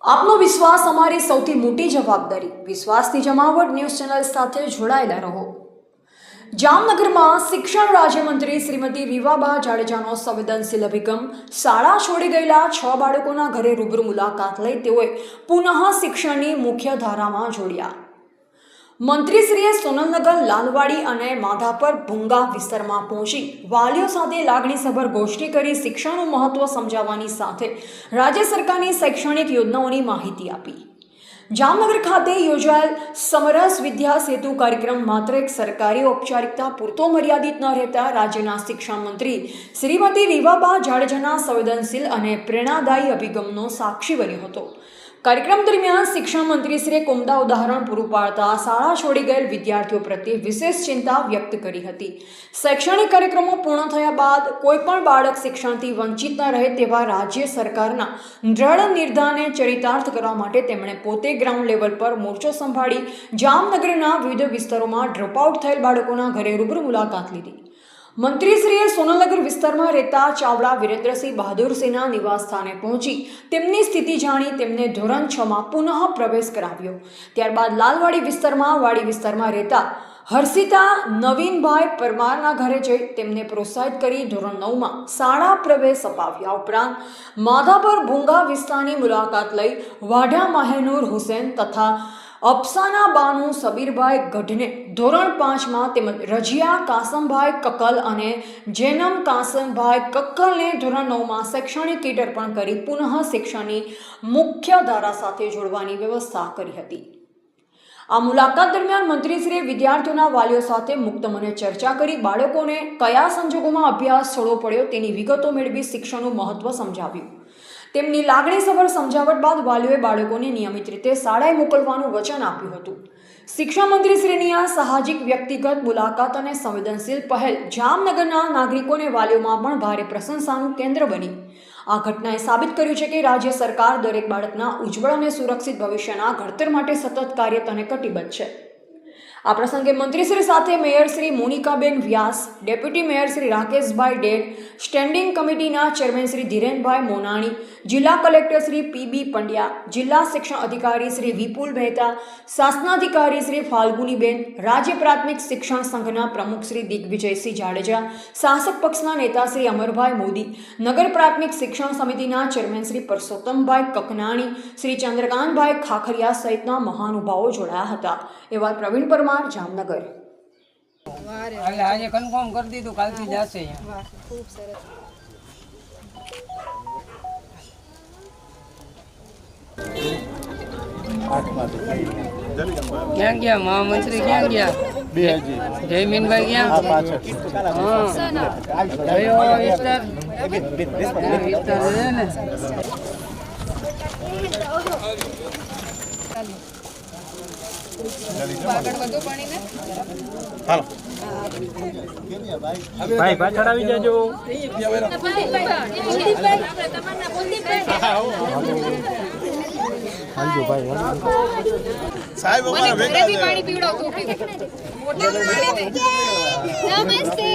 આપનો વિશ્વાસ અમારી સૌથી મોટી જવાબદારી। વિશ્વાસની જમાવટ ન્યૂઝ ચેનલ સાથે જોડાયેલા રહો। જામનગરમાં શિક્ષણ રાજ્યમંત્રી શ્રીમતી રીવાબા જાડેજાનો સંવેદનશીલ અભિગમ। શાળા છોડી ગયેલા 6 બાળકોના ઘરે રૂબરૂ મુલાકાત લઈ તેઓએ પુનઃ શિક્ષણની મુખ્ય ધારામાં જોડ્યા। મંત્રીશ્રીએ સોનલનગર, લાલવાડી અને માધાપર ભૂંગા વિસ્તારમાં પહોંચી વાલીઓ સાથે લાગણીસભર ગોષ્ઠી કરી શિક્ષણનું મહત્વ સમજાવવાની સાથે રાજ્ય સરકારની શૈક્ષણિક યોજનાઓની માહિતી આપી। જામનગર ખાતે યોજાયેલ સમરસ વિદ્યા સેતુ કાર્યક્રમ માત્ર એક સરકારી ઔપચારિકતા પૂરતો મર્યાદિત ન રહેતા રાજ્યના શિક્ષણ મંત્રી શ્રીમતી રીવાબા જાડેજાના સંવેદનશીલ અને પ્રેરણાદાયી અભિગમનો સાક્ષી બન્યો હતો। કાર્યક્રમ દરમિયાન શિક્ષણ મંત્રીશ્રીએ ઉમદા ઉદાહરણ પૂરું પાડતા શાળા છોડી ગયેલ વિદ્યાર્થીઓ પ્રત્યે વિશેષ ચિંતા વ્યક્ત કરી હતી। શૈક્ષણિક કાર્યક્રમો પૂર્ણ થયા બાદ કોઈપણ બાળક શિક્ષણથી વંચિત ન રહે તેવા રાજ્ય સરકારના દ્રઢ નિર્ધારને ચરિતાર્થ કરવા માટે તેમણે પોતે ગ્રાઉન્ડ લેવલ પર મોરચો સંભાળી જામનગરના વિવિધ વિસ્તારોમાં ડ્રોપઆઉટ થયેલ બાળકોના ઘરે રૂબરૂ મુલાકાત લીધી। મંત્રીશ્રીએ સોનલનગર વિસ્તારમાં રહેતા ચાવડા વિરેન્દ્રસિંહ બહાદુરસિંહના નિવાસસ્થાને પહોંચી તેમની સ્થિતિ જાણી તેમને ધોરણ 6માં પુનઃ પ્રવેશ કરાવ્યો। ત્યારબાદ લાલવાડી વિસ્તારમાં રહેતા હર્ષિતા નવીનભાઈ પરમારના ઘરે જઈ તેમને પ્રોત્સાહિત કરી ધોરણ 9માં શાળા પ્રવેશ અપાવ્યા। ઉપરાંત માધાપર ભૂંગા વિસ્તારની મુલાકાત લઈ વાઢા માહેનૂર હુસેન તથા અફસાના બાનુ સબીરભાઈ ગઢને ધોરણ 5માં તેમજ રજિયા કાસમભાઈ કક્કલ અને જેનમ કાસમભાઈ કક્કલને ધોરણ 9માં શૈક્ષણિક કીટ અર્પણ કરી પુનઃ શિક્ષણની મુખ્ય ધારા સાથે જોડવાની વ્યવસ્થા કરી હતી। આ મુલાકાત દરમિયાન મંત્રીશ્રીએ વિદ્યાર્થીઓના વાલીઓ સાથે મુક્ત મને ચર્ચા કરી બાળકોને કયા સંજોગોમાં અભ્યાસ છોડવો પડ્યો તેની વિગતો મેળવી શિક્ષણનું મહત્વ સમજાવ્યું। તેમની લાગણીસભર સમજાવટ બાદ વાલીઓએ બાળકોને નિયમિત રીતે શાળાએ મોકલવાનું વચન આપ્યું હતું। શિક્ષણ મંત્રીશ્રીની આ સાહજિક વ્યક્તિગત મુલાકાત અને સંવેદનશીલ પહેલ જામનગરના નાગરિકોને વાલીઓમાં પણ ભારે પ્રશંસાનું કેન્દ્ર બની। આ ઘટનાએ સાબિત કર્યું છે કે રાજ્ય સરકાર દરેક બાળકના ઉજ્જવળ અને સુરક્ષિત ભવિષ્યના ઘડતર માટે સતત કાર્યરત અને કટિબદ્ધ છે। આ પ્રસંગે મંત્રીશ્રી સાથે મેયર શ્રી મોનિકાબેન વ્યાસ, ડેપ્યુટી મેયર શ્રી રાકેશભાઈ ડેડ, સ્ટેન્ડિંગ કમિટીના ચેરમેન શ્રી ધીરેનભાઈ મોનાણી, જિલ્લા કલેક્ટર શ્રી પી.બી. પંડ્યા, જિલ્લા શિક્ષણ અધિકારી શ્રી વિપુલ મહેતા, શાસનાધિકારી શ્રી ફાલ્ગુનીબેન, રાજ્ય પ્રાથમિક શિક્ષણ સંઘના પ્રમુખ શ્રી દિગ્વિજયસિંહ જાડેજા, શાસક પક્ષના નેતા શ્રી અમરભાઈ મોદી, નગર પ્રાથમિક શિક્ષણ સમિતિના ચેરમેન શ્રી પરસોત્તમભાઈ કકનાણી, શ્રી ચંદ્રકાંતભાઈ ખાખરિયા સહિતના મહાનુભાવો જોડાયા હતા। એવા પ્રવીણ પરમાર, જામનગર। આજે કન્ફર્મ કરી દીધું, કાલથી જશે। ખૂબ સરસ। ક્યાં ગયા મહામંત્રી? ક્યાં ગયા જયમીનભાઈ? ક્યાં વિસ્તાર છે ને? ભાઈ પાછળ આવી જાજો। સાહેબ ઘરેથી પાણી પીવડાવતો નમસ્તે,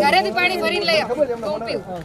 ઘરેથી પાણી ભરીને લઈ આવો તો પીવું।